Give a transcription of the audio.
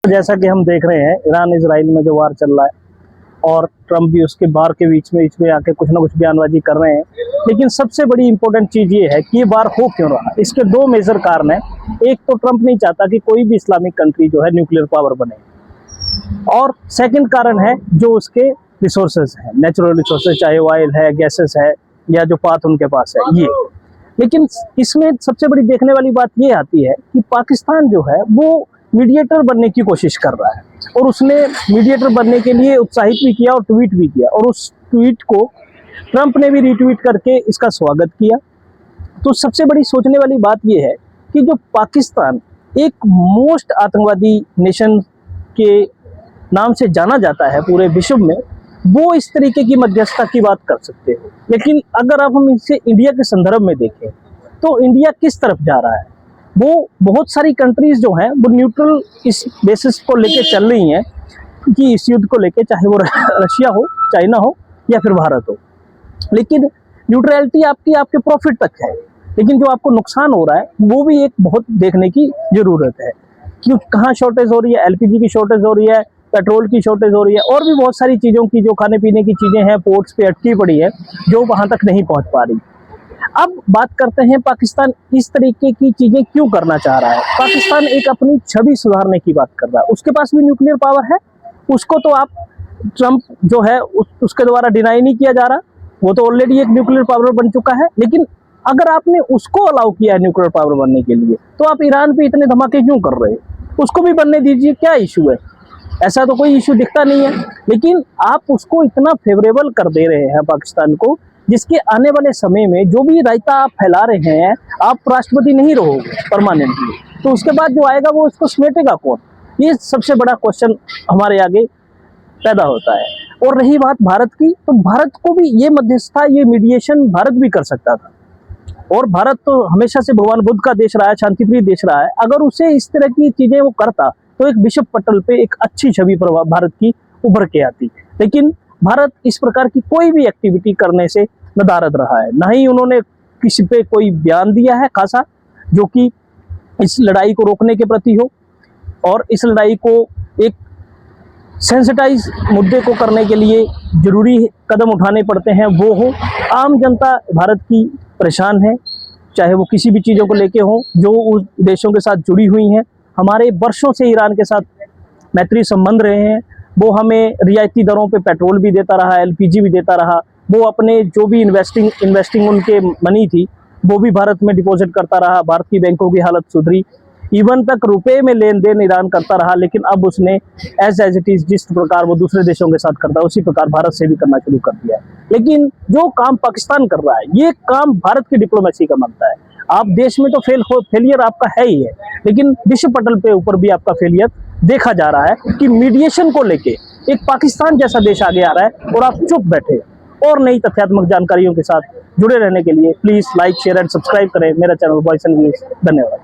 जैसा कि हम देख रहे हैं ईरान इजराइल में जो वार चल रहा है और ट्रम्प भी उसके वार के बीच में आके कुछ ना कुछ बयानबाजी कर रहे हैं। लेकिन सबसे बड़ी इंपॉर्टेंट चीज़ ये है कि ये वार हो क्यों रहा। इसके दो मेजर कारण हैं। एक तो ट्रम्प नहीं चाहता कि कोई भी इस्लामिक कंट्री जो है न्यूक्लियर पावर बने, और सेकंड कारण है जो उसके रिसोर्सेज हैं, नेचुरल रिसोर्सेज, चाहे ऑयल है, गैसेस है या जो पाथ उनके पास है ये। लेकिन इसमें सबसे बड़ी देखने वाली बात ये आती है कि पाकिस्तान जो है वो मीडिएटर बनने की कोशिश कर रहा है, और उसने मीडिएटर बनने के लिए उत्साहित भी किया और ट्वीट भी किया, और उस ट्वीट को ट्रंप ने भी रीट्वीट करके इसका स्वागत किया। तो सबसे बड़ी सोचने वाली बात यह है कि जो पाकिस्तान एक मोस्ट आतंकवादी नेशन के नाम से जाना जाता है पूरे विश्व में, वो इस तरीके की मध्यस्थता की बात कर सकते हो। लेकिन अगर अब हम इसे इंडिया के संदर्भ में देखें तो इंडिया किस तरफ जा रहा है, वो बहुत सारी कंट्रीज जो हैं वो न्यूट्रल इस बेसिस को लेके चल रही हैं कि इस युद्ध को लेके, चाहे वो रशिया हो, चाइना हो या फिर भारत हो। लेकिन न्यूट्रलिटी आपके प्रॉफिट तक है, लेकिन जो आपको नुकसान हो रहा है वो भी एक बहुत देखने की जरूरत है। क्यों, कहाँ शॉर्टेज हो रही है, एलपीजी की शॉर्टेज हो रही है, पेट्रोल की शॉर्टेज हो रही है, और भी बहुत सारी चीज़ों की जो खाने पीने की चीज़ें हैं पोर्ट्स पे अटकी पड़ी है जो वहाँ तक नहीं पहुँच पा रही। अब बात करते हैं पाकिस्तान इस तरीके की चीजें क्यों करना चाह रहा है। पाकिस्तान एक अपनी छवि सुधारने की बात कर रहा है। उसके पास भी न्यूक्लियर पावर है, उसको तो आप ट्रंप जो है उसके द्वारा डिनाई नहीं किया जा रहा, वो तो ऑलरेडी एक न्यूक्लियर पावर बन चुका है। लेकिन अगर आपने उसको अलाउ किया है न्यूक्लियर पावर बनने के लिए, तो आप ईरान पे इतने धमाके क्यों कर रहे हैं? उसको भी बनने दीजिए, क्या इशू है? ऐसा तो कोई इशू दिखता नहीं है। लेकिन आप उसको इतना फेवरेबल कर दे रहे हैं पाकिस्तान को, जिसके आने वाले समय में जो भी रायता आप फैला रहे हैं, आप राष्ट्रपति नहीं रहोगे परमानेंटली, तो उसके बाद जो आएगा वो इसको समेटेगा कौन? ये सबसे बड़ा क्वेश्चन हमारे आगे पैदा होता है। और रही बात भारत की, तो भारत को भी ये मध्यस्थता, ये मीडिएशन भारत भी कर सकता था। और भारत तो हमेशा से भगवान बुद्ध का देश रहा है, शांतिप्रिय देश रहा है। अगर उसे इस तरह की चीजें वो करता तो एक विश्व पटल पे एक अच्छी छवि भारत की उभर के आती। लेकिन भारत इस प्रकार की कोई भी एक्टिविटी करने से नदारद रहा है। ना ही उन्होंने किसी पे कोई बयान दिया है खासा जो कि इस लड़ाई को रोकने के प्रति हो, और इस लड़ाई को एक सेंसिटाइज मुद्दे को करने के लिए जरूरी कदम उठाने पड़ते हैं वो हो। आम जनता भारत की परेशान है, चाहे वो किसी भी चीज़ों को लेके हो जो उस देशों के साथ जुड़ी हुई हैं। हमारे वर्षों से ईरान के साथ मैत्री संबंध रहे हैं। वो हमें रियायती दरों पे पेट्रोल भी देता रहा, एलपीजी भी देता रहा। वो अपने जो भी इन्वेस्टिंग उनके मनी थी वो भी भारत में डिपॉजिट करता रहा। भारत की बैंकों की हालत सुधरी, इवन तक रुपए में लेन देन ईरान करता रहा। लेकिन अब उसने एज इट इज जिस प्रकार वो दूसरे देशों के साथ करता है उसी प्रकार भारत से भी करना शुरू कर दिया है। लेकिन जो काम पाकिस्तान कर रहा है ये काम भारत की डिप्लोमेसी का बनता है। आप देश में तो फेलियर आपका है ही है, लेकिन विश्व पटल पे ऊपर भी आपका फेलियर देखा जा रहा है कि मीडिएशन को लेके एक पाकिस्तान जैसा देश आगे आ रहा है और आप चुप बैठे। और नई तथ्यात्मक जानकारियों के साथ जुड़े रहने के लिए please like, share and subscribe करें मेरा चैनल वॉइस एंड व्यूज। धन्यवाद।